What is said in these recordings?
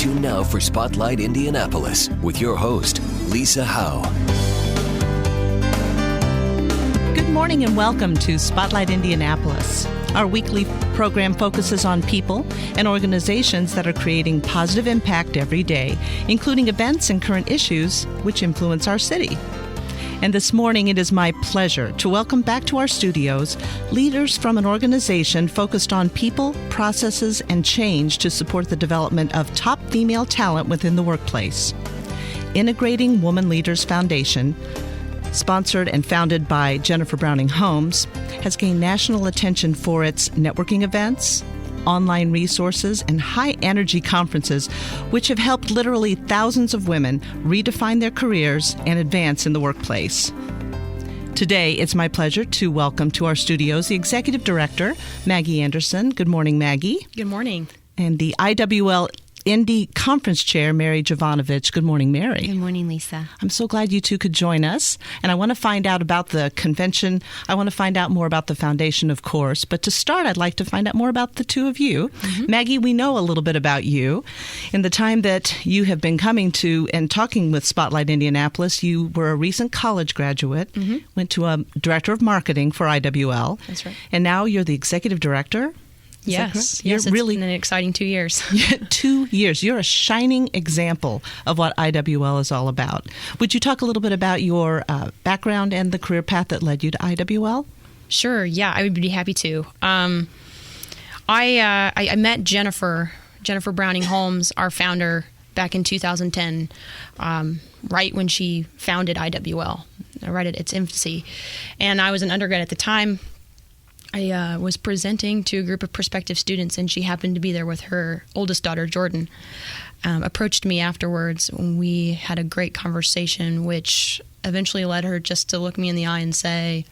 tune now for Spotlight Indianapolis with your host, Lisa Howe. Good morning and welcome to Spotlight Indianapolis. Our weekly program focuses on people and organizations that are creating positive impact every day, including events and current issues which influence our city. And this morning, it is my pleasure to welcome back to our studios leaders from an organization focused on people, processes, and change to support the development of top female talent within the workplace. Integrating Woman Leaders Foundation, sponsored and founded by Jennifer Browning Holmes, has gained national attention for its networking events, online resources, and high-energy conferences, which have helped literally thousands of women redefine their careers and advance in the workplace. Today, it's my pleasure to welcome to our studios the Executive Director, Maggie Anderson. Good morning, Maggie. Good morning. And the IWL Indy Conference Chair, Mary Jovanovich. Good morning, Mary. Good morning, Lisa. I'm so glad you two could join us. And I want to find out about the convention. I want to find out more about the foundation, of course. But to start, I'd like to find out more about the two of you. Mm-hmm. Maggie, we know a little bit about you. In the time that you have been coming to and talking with Spotlight Indianapolis, you were a recent college graduate, went to a director of marketing for IWL. That's right. And now you're the executive director. Yes, it's been an exciting 2 years. 2 years. You're a shining example of what IWL is all about. Would you talk a little bit about your background and the career path that led you to IWL? Sure, yeah, I would be happy to. I met Jennifer Browning Holmes, our founder, back in 2010, right when she founded IWL, right at its infancy. And I was an undergrad at the time. I was presenting to a group of prospective students, and she happened to be there with her oldest daughter, Jordan. Approached me afterwards, and we had a great conversation, which eventually led her just to look me in the eye and say,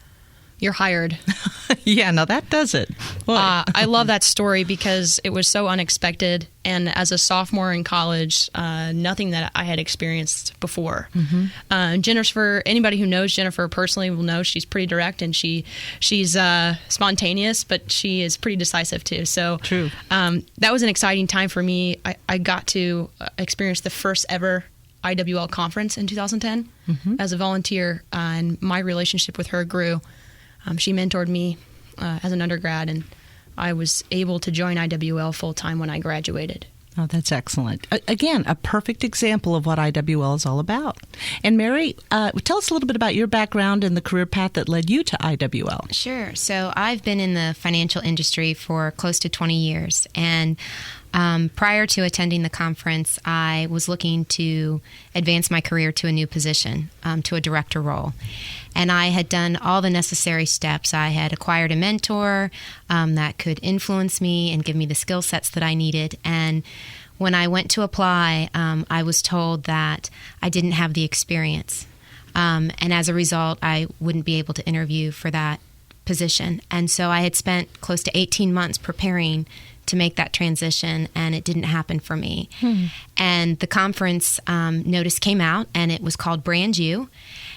"You're hired." Yeah, now that does it. I love that story because it was so unexpected. And as a sophomore in college, nothing that I had experienced before. Mm-hmm. Jennifer, anybody who knows Jennifer personally will know she's pretty direct and she's spontaneous, but she is pretty decisive too. So true. That was an exciting time for me. I got to experience the first ever IWL conference in 2010 as a volunteer, and my relationship with her grew. She mentored me as an undergrad, and I was able to join IWL full-time when I graduated. Oh, that's excellent. Again, a perfect example of what IWL is all about. And Mary, tell us a little bit about your background and the career path that led you to IWL. Sure. So I've been in the financial industry for close to 20 years, and prior to attending the conference, I was looking to advance my career to a new position, to a director role. And I had done all the necessary steps. I had acquired a mentor that could influence me and give me the skill sets that I needed. And when I went to apply, I was told that I didn't have the experience. And as a result, I wouldn't be able to interview for that position. And so I had spent close to 18 months preparing to make that transition, and it didn't happen for me. And the conference notice came out, and it was called Brand You.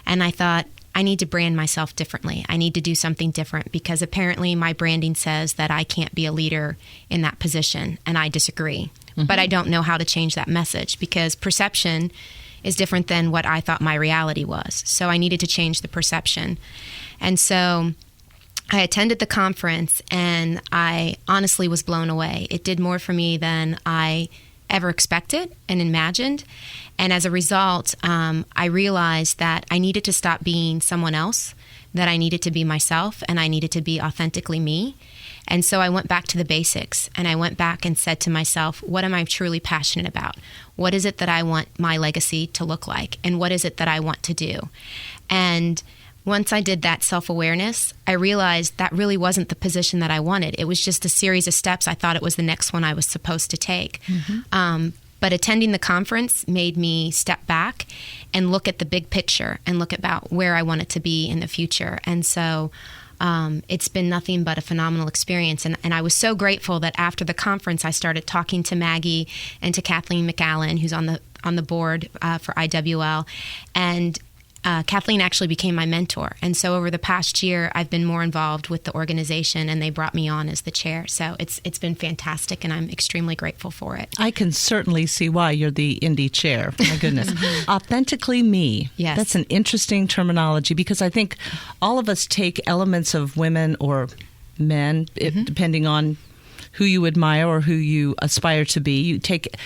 And I thought, I need to brand myself differently. I need to do something different because apparently my branding says that I can't be a leader in that position, and I disagree. But I don't know how to change that message because perception is different than what I thought my reality was. So I needed to change the perception. And so I attended the conference, and I honestly was blown away. It did more for me than I ever expected and imagined. And as a result, I realized that I needed to stop being someone else, that I needed to be myself, and I needed to be authentically me. And so I went back to the basics, and I went back and said to myself, what am I truly passionate about? What is it that I want my legacy to look like? And what is it that I want to do? And once I did that self-awareness, I realized that really wasn't the position that I wanted. It was just a series of steps. I thought it was the next one I was supposed to take. But attending the conference made me step back and look at the big picture and look about where I wanted to be in the future. And so it's been nothing but a phenomenal experience. And I was so grateful that after the conference, I started talking to Maggie and to Kathleen McAllen, who's on the board for IWL. And Kathleen actually became my mentor. And so over the past year, I've been more involved with the organization, and they brought me on as the chair. So it's been fantastic, and I'm extremely grateful for it. I can certainly see why you're the Indy chair. My goodness. Authentically me. Yes. That's an interesting terminology, because I think all of us take elements of women or men, depending on who you admire or who you aspire to be. You take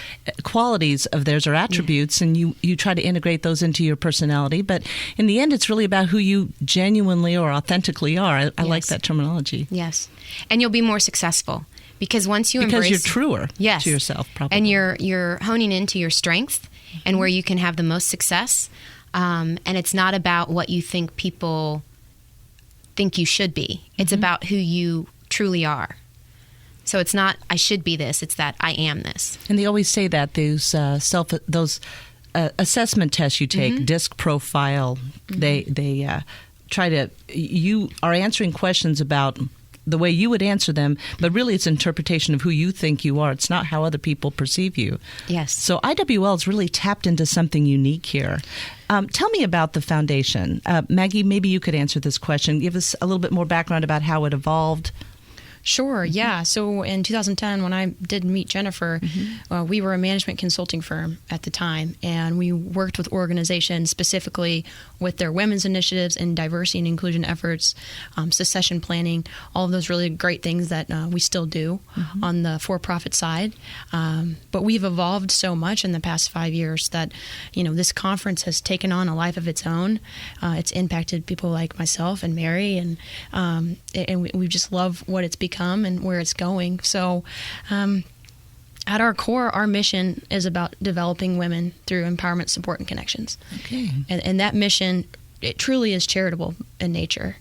qualities of theirs or attributes, and you try to integrate those into your personality. But in the end, it's really about who you genuinely or authentically are. I like that terminology. Yes. And you'll be more successful because once you embrace... Because you're truer to yourself, probably. And you're honing into your strengths and where you can have the most success. And it's not about what you think people think you should be. It's about who you truly are. So it's not, I should be this, it's that I am this. And they always say that those assessment tests you take, DISC profile, they try to, you are answering questions about the way you would answer them, but really it's an interpretation of who you think you are. It's not how other people perceive you. Yes. So IWL has really tapped into something unique here. Tell me about the foundation. Maggie, maybe you could answer this question. Give us a little bit more background about how it evolved. Sure, yeah. So in 2010, when I did meet Jennifer, we were a management consulting firm at the time, and we worked with organizations specifically with their women's initiatives and diversity and inclusion efforts, succession planning, all of those really great things that we still do on the for-profit side. But we've evolved so much in the past 5 years that, this conference has taken on a life of its own. It's impacted people like myself and Mary, and we just love what it's become and where it's going. So at our core, our mission is about developing women through empowerment, support, and connections. Okay. And that mission, it truly is charitable in nature.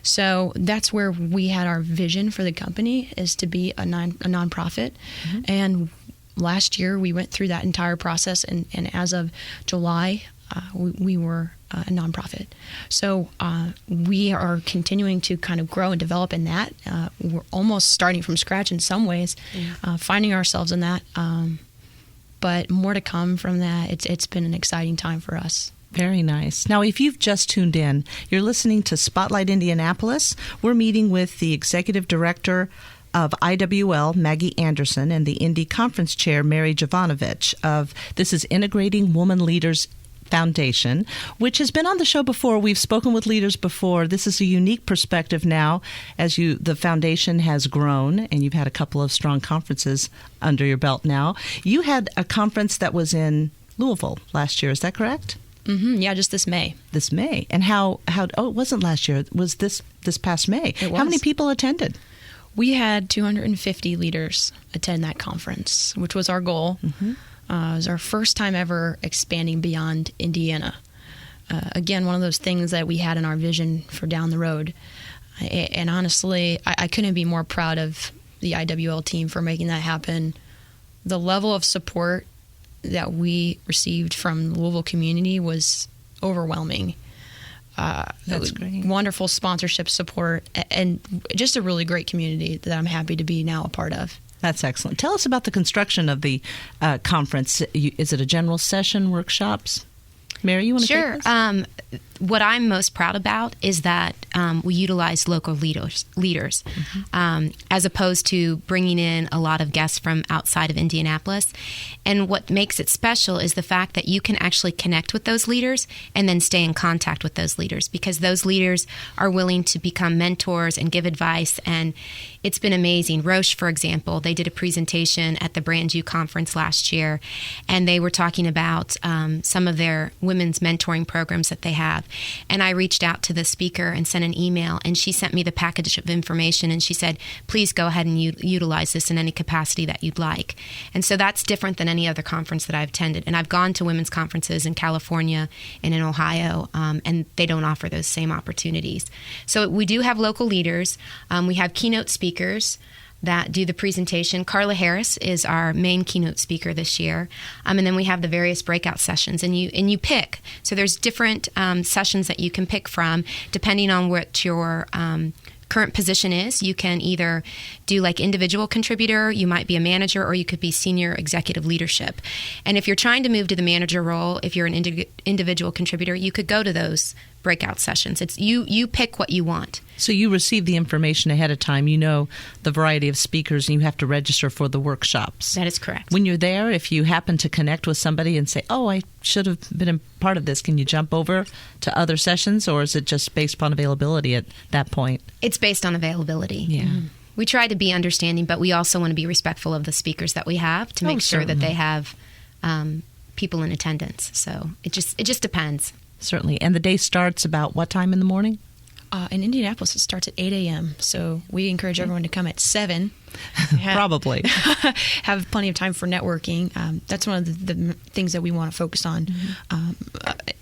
So that's where we had our vision for the company, is to be a nonprofit. And last year we went through that entire process, and as of July, we were a nonprofit. So we are continuing to kind of grow and develop in that. We're almost starting from scratch in some ways, finding ourselves in that. But more to come from that. It's been an exciting time for us. Very nice. Now, if you've just tuned in, you're listening to Spotlight Indianapolis. We're meeting with the Executive Director of IWL, Maggie Anderson, and the Indy Conference Chair, Mary Jovanovich, of this is Integrating Woman Leaders Foundation, which has been on the show before. We've spoken with leaders before. This is a unique perspective now as the foundation has grown, and you've had a couple of strong conferences under your belt now. You had a conference that was in Louisville last year. Is that correct? Yeah, just this May. This May. And how? It wasn't last year. It was this past May. It was. How many people attended? We had 250 leaders attend that conference, which was our goal. It was our first time ever expanding beyond Indiana. Again, one of those things that we had in our vision for down the road. And honestly, I couldn't be more proud of the IWL team for making that happen. The level of support that we received from the Louisville community was overwhelming. That's great. Wonderful sponsorship support, and just a really great community that I'm happy to be now a part of. That's excellent. Tell us about the construction of the conference. Is it a general session, workshops? Mary, you want to take this? What I'm most proud about is that we utilize local leaders as opposed to bringing in a lot of guests from outside of Indianapolis. And what makes it special is the fact that you can actually connect with those leaders and then stay in contact with those leaders, because those leaders are willing to become mentors and give advice. And it's been amazing. Roche, for example, they did a presentation at the Brand U conference last year, and they were talking about some of their women's mentoring programs that they have. And I reached out to the speaker and sent an email, and she sent me the package of information, and she said, please go ahead and utilize this in any capacity that you'd like. And so that's different than any other conference that I've attended. And I've gone to women's conferences in California and in Ohio, and they don't offer those same opportunities. So we do have local leaders. We have keynote speakers that do the presentation. Carla Harris is our main keynote speaker this year. And then we have the various breakout sessions, and you pick. So there's different sessions that you can pick from depending on what your current position is. You can either do like individual contributor, you might be a manager, or you could be senior executive leadership. And if you're trying to move to the manager role, if you're an individual contributor, you could go to those breakout sessions. It's you pick what you want. So you receive the information ahead of time. You know the variety of speakers, and you have to register for the workshops. That is correct. When you're there, if you happen to connect with somebody and say, oh, I should have been a part of this, can you jump over to other sessions, or is it just based upon availability at that point? It's based on availability. Yeah. Mm-hmm. We try to be understanding, but we also want to be respectful of the speakers that we have to make sure that they have people in attendance. So it just depends. Certainly. And the day starts about what time in the morning? In Indianapolis, it starts at 8 a.m., so we encourage everyone to come at 7. Probably. Have plenty of time for networking. That's one of the things that we want to focus on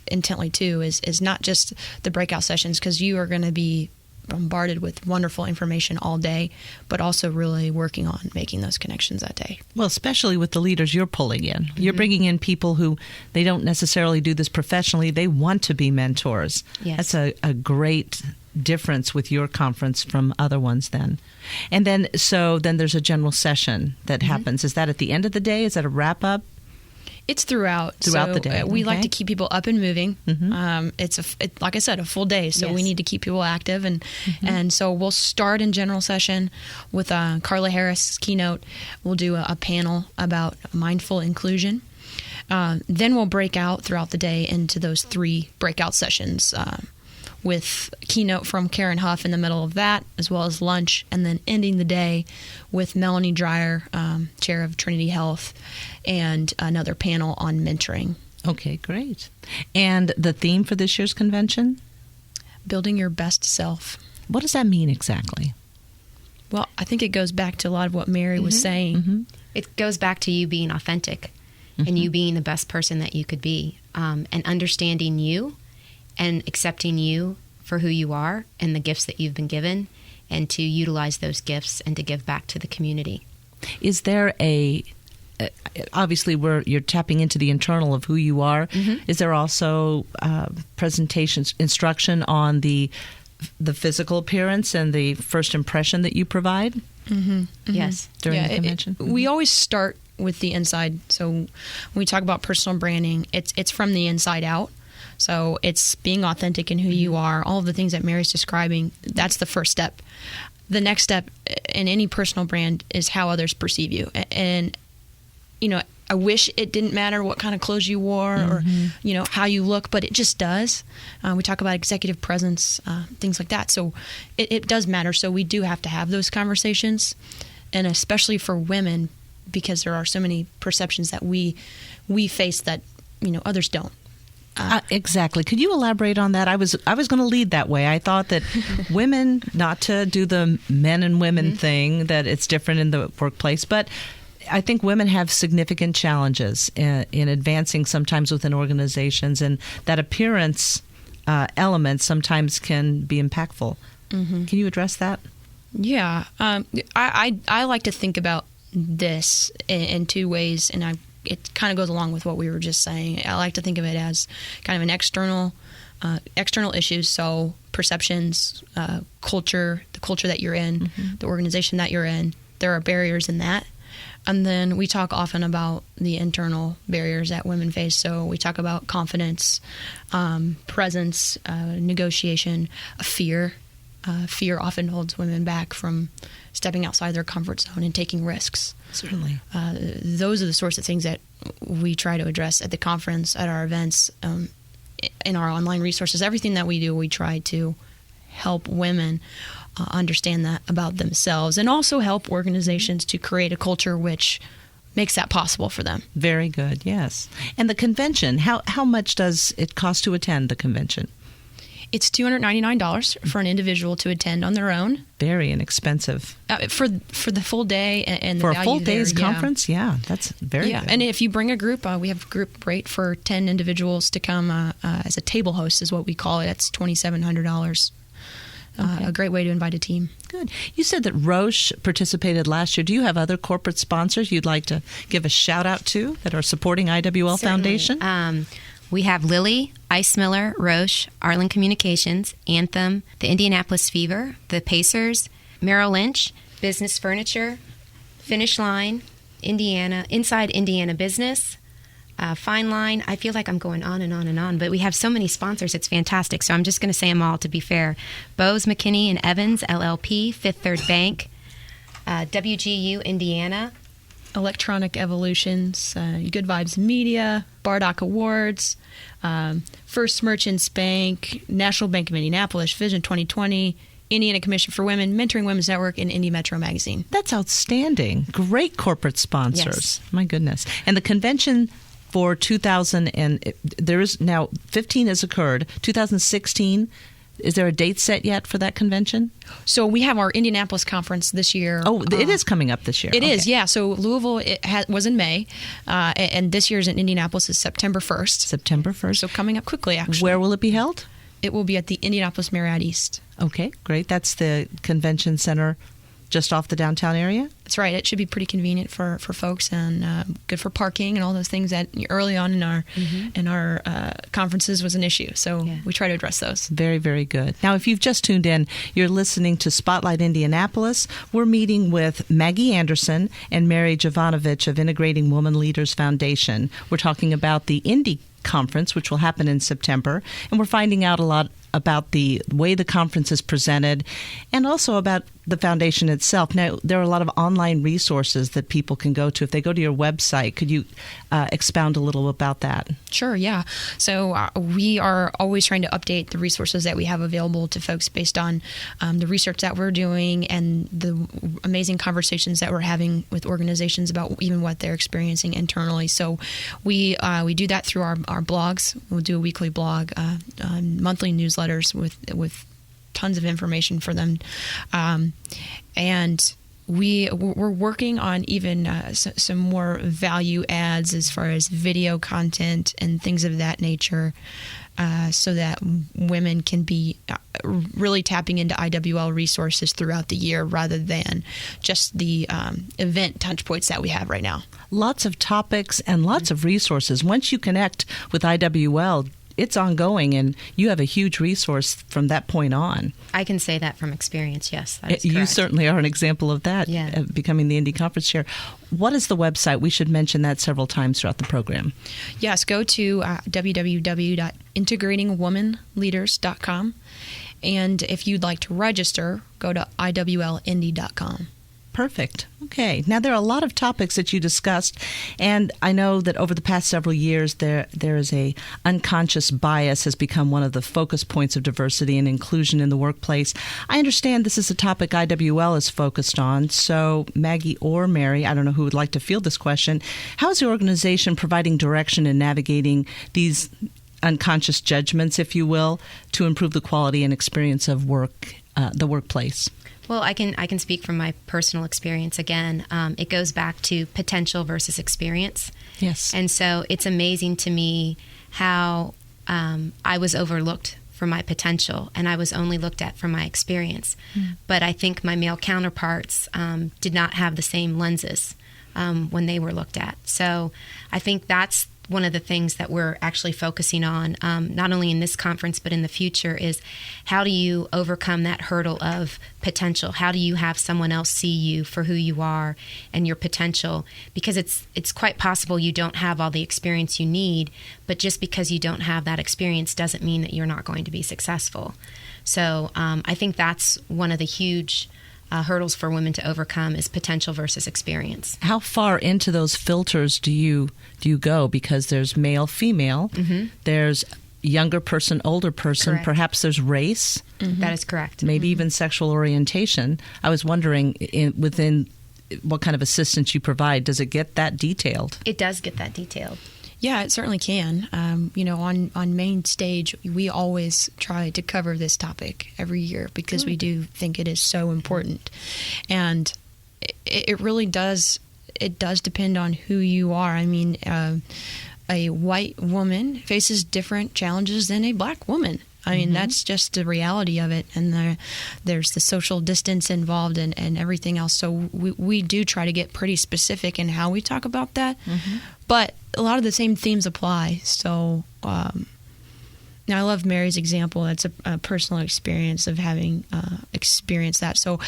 intently, too, is not just the breakout sessions, because you are going to be bombarded with wonderful information all day, but also really working on making those connections that day. Well, especially with the leaders you're pulling in. You're bringing in people who, they don't necessarily do this professionally. They want to be mentors. Yes. That's a great difference with your conference from other ones then. And then, so then there's a general session that happens. Is that at the end of the day? Is that a wrap-up? It's throughout the day. We like to keep people up and moving. It's like I said, a full day, so we need to keep people active, and so we'll start in general session with Carla Harris' keynote. We'll do a panel about mindful inclusion. Then we'll break out throughout the day into those 3 breakout sessions, with keynote from Karen Huff in the middle of that, as well as lunch, and then ending the day with Melanie Dreyer, chair of Trinity Health, and another panel on mentoring. Okay, great. And the theme for this year's convention? Building your best self. What does that mean exactly? Well, I think it goes back to a lot of what Mary was saying. It goes back to you being authentic and you being the best person that you could be, and understanding you and accepting you for who you are and the gifts that you've been given, and to utilize those gifts and to give back to the community. Is there obviously you're tapping into the internal of who you are. Is there also presentations, instruction on the physical appearance and the first impression that you provide? Yes. During the convention? We always start with the inside. So when we talk about personal branding, it's from the inside out. So it's being authentic in who you are, all of the things that Mary's describing. That's the first step. The next step in any personal brand is how others perceive you. And, I wish it didn't matter what kind of clothes you wore or, how you look, but it just does. We talk about executive presence, things like that. So it does matter. So we do have to have those conversations, and especially for women, because there are so many perceptions that we face that, others don't. Exactly. Could you elaborate on that? I was going to lead that way. I thought that women, not to do the men and women thing, that it's different in the workplace, but I think women have significant challenges in advancing sometimes within organizations, and that appearance element sometimes can be impactful. Can you address that? Yeah. I like to think about this in 2 ways, and it kind of goes along with what we were just saying. I like to think of it as kind of an external issues, so perceptions, culture, the culture that you're in, the organization that you're in. There are barriers in that. And then we talk often about the internal barriers that women face. So we talk about confidence, presence, negotiation, fear. Fear often holds women back from stepping outside their comfort zone and taking risks. Certainly. Those are the sorts of things that we try to address at the conference, at our events, in our online resources. Everything that we do, we try to help women understand that about themselves, and also help organizations to create a culture which makes that possible for them. Very good, yes. And the convention, how much does it cost to attend the convention? It's $299 for an individual to attend on their own. Very inexpensive. For the full day and the for value a full day's there, conference, that's very good. And if you bring a group, we have a group rate for 10 individuals to come as a table host is what we call it. That's $2,700. A great way to invite a team. Good. You said that Roche participated last year. Do you have other corporate sponsors you'd like to give a shout out to that are supporting IWL Certainly. Foundation? We have Lilly, Ice Miller, Roche, Arlen Communications, Anthem, the Indianapolis Fever, the Pacers, Merrill Lynch, Business Furniture, Finish Line, Indiana, Inside Indiana Business, Fine Line. I feel like I'm going on and on and on, but we have so many sponsors. It's fantastic. So I'm just going to say them all to be fair. Bose, McKinney, and Evans, LLP, Fifth Third Bank, WGU, Indiana, Electronic Evolutions, Good Vibes Media, Bardock Awards, First Merchants Bank, National Bank of Indianapolis, Vision 2020, Indiana Commission for Women, Mentoring Women's Network, and Indy Metro Magazine. That's outstanding. Great corporate sponsors. Yes. My goodness. And the convention for 2000, and there is now 15 has occurred. 2016, is there a date set yet for that convention? So we have our Indianapolis conference this year. Oh, it is coming up this year. It is, yeah. So Louisville was in May, and this year's in Indianapolis is September 1st. September 1st. So coming up quickly, actually. Where will it be held? It will be at the Indianapolis Marriott East. Okay, great. That's the convention center just off the downtown area? That's right. It should be pretty convenient for folks and good for parking and all those things that early on in our conferences was an issue. So we try to address those. Very, very good. Now, if you've just tuned in, you're listening to Spotlight Indianapolis. We're meeting with Maggie Anderson and Mary Jovanovich of Integrating Woman Leaders Foundation. We're talking about the Indy Conference, which will happen in September, and we're finding out a lot about the way the conference is presented and also about the foundation itself. Now, there are a lot of online resources that people can go to. If they go to your website, could you expound a little about that? Sure, yeah. So we are always trying to update the resources that we have available to folks based on the research that we're doing and the amazing conversations that we're having with organizations about even what they're experiencing internally. So we do that through our blogs. We'll do a weekly blog, monthly newsletters with tons of information for them, and we're working on even some more value adds as far as video content and things of that nature, so that women can be really tapping into IWL resources throughout the year rather than just the event touch points that we have right now. Lots of topics and lots of resources. Once you connect with IWL, it's ongoing, and you have a huge resource from that point on. I can say that from experience, yes. That is you correct. certainly are an example of that, becoming the Indy Conference Chair. What is the website? We should mention that several times throughout the program. Yes, go to www.integratingwomanleaders.com, and if you'd like to register, go to iwlindy.com. Perfect. Okay. Now, there are a lot of topics that you discussed, and I know that over the past several years, there is a unconscious bias has become one of the focus points of diversity and inclusion in the workplace. I understand this is a topic IWL is focused on. So, Maggie or Mary, I don't know who would like to field this question. How is the organization providing direction in navigating these unconscious judgments, if you will, to improve the quality and experience of work, the workplace? Well, I can speak from my personal experience again. It goes back to potential versus experience. Yes. And so it's amazing to me how I was overlooked for my potential and I was only looked at for my experience. But I think my male counterparts did not have the same lenses when they were looked at. So I think that's one of the things that we're actually focusing on, not only in this conference, but in the future, is how do you overcome that hurdle of potential? How do you have someone else see you for who you are and your potential? Because it's quite possible you don't have all the experience you need, but just because you don't have that experience doesn't mean that you're not going to be successful. So I think that's one of the huge hurdles for women to overcome is potential versus experience. How far into those filters do you go? Because there's male, female, there's younger person, older person, Correct. Perhaps there's race. That is correct. Maybe even sexual orientation. I was wondering within what kind of assistance you provide, does it get that detailed? It does get that detailed. Yeah, it certainly can. On main stage, we always try to cover this topic every year because we do think it is so important. And it really does, it does depend on who you are. I mean, a white woman faces different challenges than a black woman. I mean, that's just the reality of it. And there's the social distance involved and everything else. So we do try to get pretty specific in how we talk about that. But a lot of the same themes apply. So Now, I love Mary's example. That's a personal experience of having experienced that. So,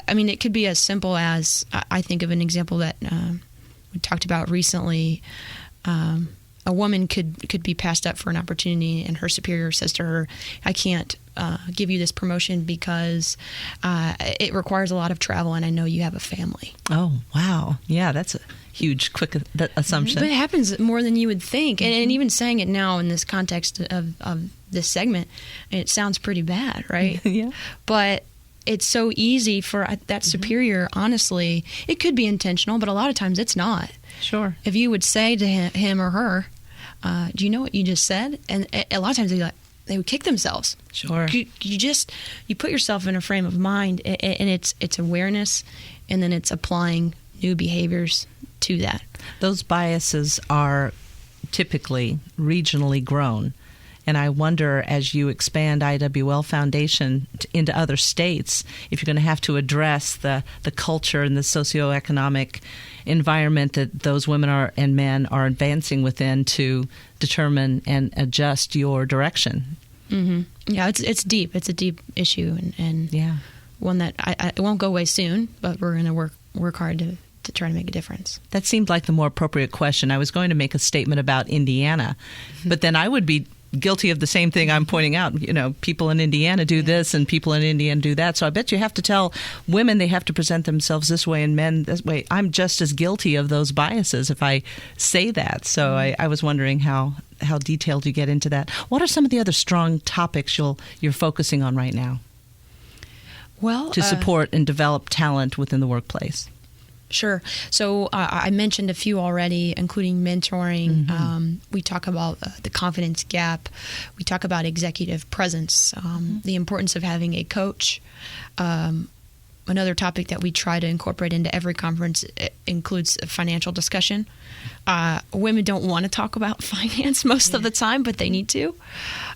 I mean, it could be as simple as, I think of an example that we talked about recently. A woman could be passed up for an opportunity, and her superior says to her, I can't give you this promotion because it requires a lot of travel, and I know you have a family. Oh, wow. Yeah, that's a huge, quick assumption. But it happens more than you would think. And even saying it now in this context of this segment, it sounds pretty bad, right? Yeah. But it's so easy for that superior, honestly, it could be intentional, but a lot of times it's not. Sure. If you would say to him or her, do you know what you just said? And a lot of times they would kick themselves. Sure. You put yourself in a frame of mind, and it's awareness, and then it's applying new behaviors to that. Those biases are typically regionally grown. And I wonder, as you expand IWL Foundation into other states, if you're going to have to address the culture and the socioeconomic environment that those women and men are advancing within to determine and adjust your direction. Mm-hmm. Yeah, it's deep. It's a deep issue, and yeah, one that it won't go away soon, but we're going to work hard to try to make a difference. That seemed like the more appropriate question. I was going to make a statement about Indiana, but then I would be guilty of the same thing I'm pointing out. You know, people in Indiana do this and people in Indiana do that. So I bet you have to tell women they have to present themselves this way and men this way. I'm just as guilty of those biases if I say that. So I was wondering how detailed you get into that. What are some of the other strong topics you're focusing on right now? Well, to support and develop talent within the workplace. Sure. So I mentioned a few already, including mentoring. Mm-hmm. We talk about the confidence gap. We talk about executive presence, the importance of having a coach. Another topic that we try to incorporate into every conference includes a financial discussion. Women don't want to talk about finance most of the time, but they need to.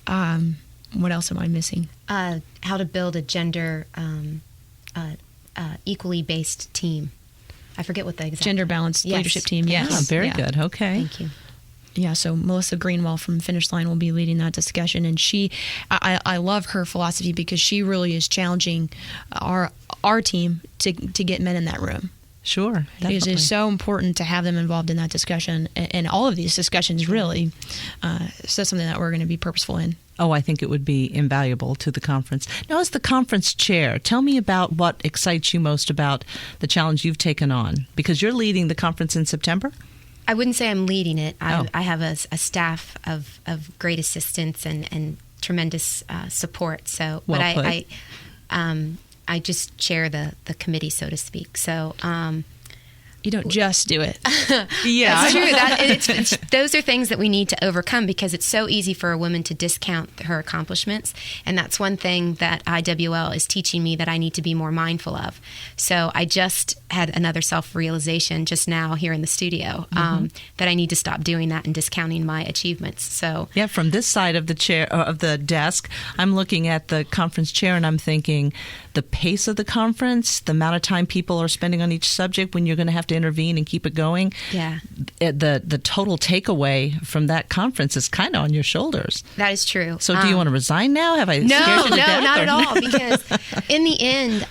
What else am I missing? How to build a gender equally based team. I forget what the exact gender balanced leadership team. Yes. Oh, very good. Okay. Thank you. Yeah, so Melissa Greenwell from Finish Line will be leading that discussion, and I love her philosophy because she really is challenging our team to get men in that room. Sure, definitely. Because it's so important to have them involved in that discussion, and all of these discussions really. So that's something that we're going to be purposeful in. Oh, I think it would be invaluable to the conference. Now, as the conference chair, tell me about what excites you most about the challenge you've taken on, because you're leading the conference in September? I wouldn't say I'm leading it. I have a staff of great assistance and tremendous support. So, well but I just chair the committee, so to speak. So you don't just do it. Yeah, it's true. Those are things that we need to overcome because it's so easy for a woman to discount her accomplishments, and that's one thing that IWL is teaching me that I need to be more mindful of. So I just had another self-realization just now here in the studio that I need to stop doing that and discounting my achievements. So yeah, from this side of the chair of the desk, I'm looking at the conference chair and I'm thinking the pace of the conference, the amount of time people are spending on each subject when you're going to have to intervene and keep it going. Yeah. The total takeaway from that conference is kind of on your shoulders. That is true. So do you want to resign now? Have I scared you to death? No, not at all. Because in the end,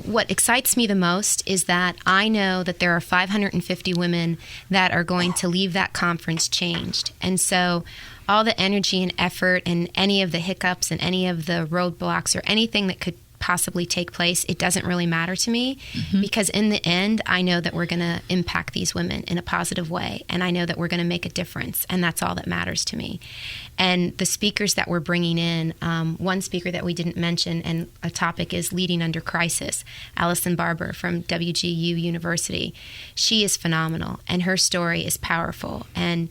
what excites me the most is that I know that there are 550 women that are going to leave that conference changed. And so all the energy and effort and any of the hiccups and any of the roadblocks or anything that could possibly take place, it doesn't really matter to me because in the end, I know that we're going to impact these women in a positive way, and I know that we're going to make a difference, and that's all that matters to me. And the speakers that we're bringing in, one speaker that we didn't mention, and a topic is leading under crisis, Allison Barber from WGU University. She is phenomenal, and her story is powerful, and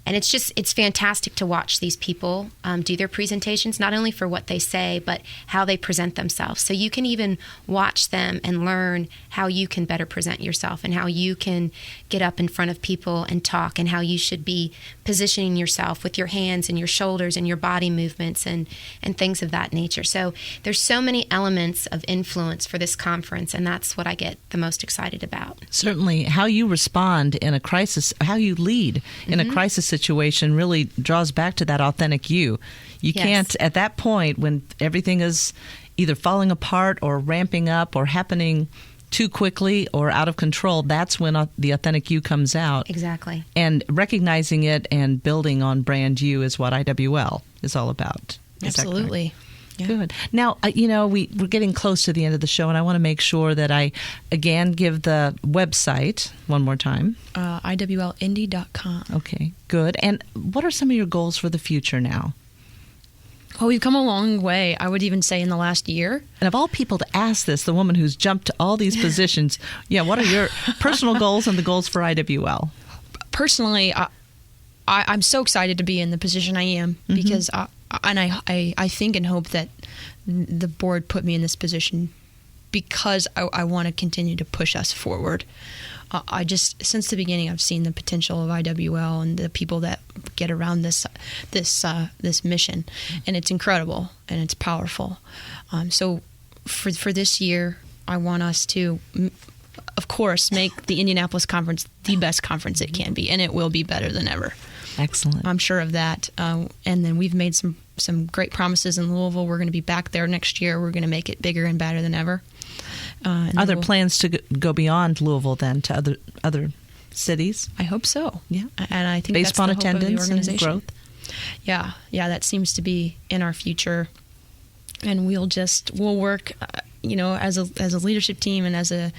it's fantastic to watch these people do their presentations, not only for what they say, but how they present themselves. So you can even watch them and learn how you can better present yourself and how you can get up in front of people and talk and how you should be positioning yourself with your hands and your shoulders and your body movements and things of that nature. So there's so many elements of influence for this conference, and that's what I get the most excited about. Certainly, how you respond in a crisis, how you lead in a crisis situation situation really draws back to that authentic you. You can't, at that point, when everything is either falling apart or ramping up or happening too quickly or out of control, that's when the authentic you comes out. Exactly. And recognizing it and building on brand you is what IWL is all about. Absolutely. Yeah. Good. Now, we're getting close to the end of the show, and I want to make sure that I, again, give the website one more time. IWLindy.com. Okay, good. And what are some of your goals for the future now? Well, we've come a long way, I would even say, in the last year. And of all people to ask this, the woman who's jumped to all these positions, what are your personal goals and the goals for IWL? Personally, I'm so excited to be in the position I am because I think and hope that the board put me in this position because I want to continue to push us forward. I just, since the beginning, I've seen the potential of IWL and the people that get around this mission, and it's incredible and it's powerful. So for this year, I want us to, of course, make the Indianapolis Conference the best conference it can be, and it will be better than ever. Excellent. I'm sure of that. And then we've made some great promises in Louisville. We're going to be back there next year. We're going to make it bigger and better than ever. Are there plans to go beyond Louisville then to other cities? I hope so. Yeah. And I think based that's on the hope attendance of the organization. and growth? Yeah, that seems to be in our future. And we'll work as a leadership team and as an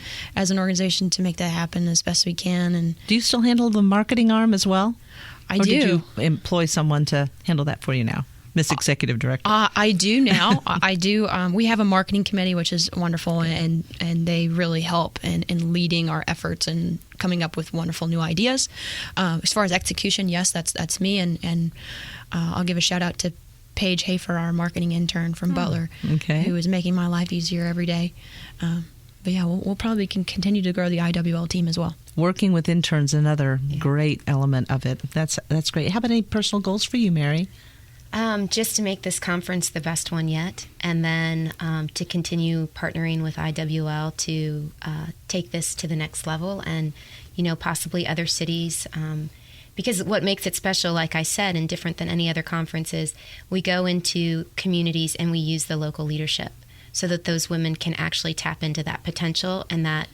organization to make that happen as best we can. And do you still handle the marketing arm as well? I do. Or did you employ someone to handle that for you now? Miss Executive Director. I do now. I do. We have a marketing committee, which is wonderful, and they really help in leading our efforts and coming up with wonderful new ideas. As far as execution, yes, that's me, and I'll give a shout out to Paige Hafer, our marketing intern from Butler, who is making my life easier every day. But yeah, we'll probably can continue to grow the IWL team as well. Working with interns, another great element of it. That's great. How about any personal goals for you, Mary? Just to make this conference the best one yet, and then to continue partnering with IWL to take this to the next level and, possibly other cities. Because what makes it special, like I said, and different than any other conference is we go into communities and we use the local leadership so that those women can actually tap into that potential and that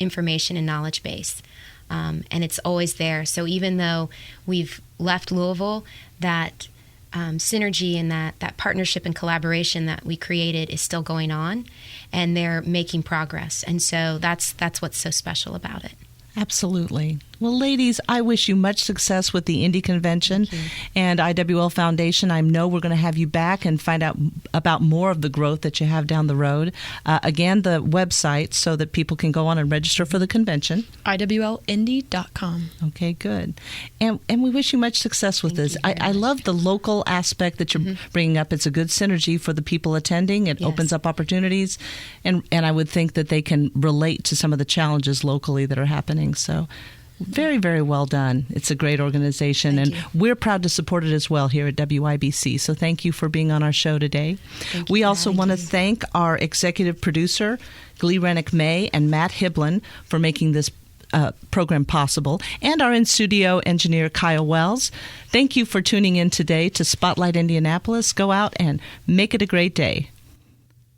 information and knowledge base. And it's always there. So even though we've left Louisville, that synergy and that partnership and collaboration that we created is still going on, and they're making progress. And so that's what's so special about it. Absolutely. Well, ladies, I wish you much success with the Indy Convention and IWL Foundation. I know we're going to have you back and find out about more of the growth that you have down the road. Again, the website so that people can go on and register for the convention. IWLindy.com. Okay, good. And we wish you much success with this. I love the local aspect that you're bringing up. It's a good synergy for the people attending. It opens up opportunities. And I would think that they can relate to some of the challenges locally that are happening. So very, very well done. It's a great organization, and we're proud to support it as well here at WIBC. So thank you for being on our show today. We also want to thank our executive producer, Glee Rennick-May, and Matt Hiblin for making this program possible, and our in-studio engineer, Kyle Wells. Thank you for tuning in today to Spotlight Indianapolis. Go out and make it a great day.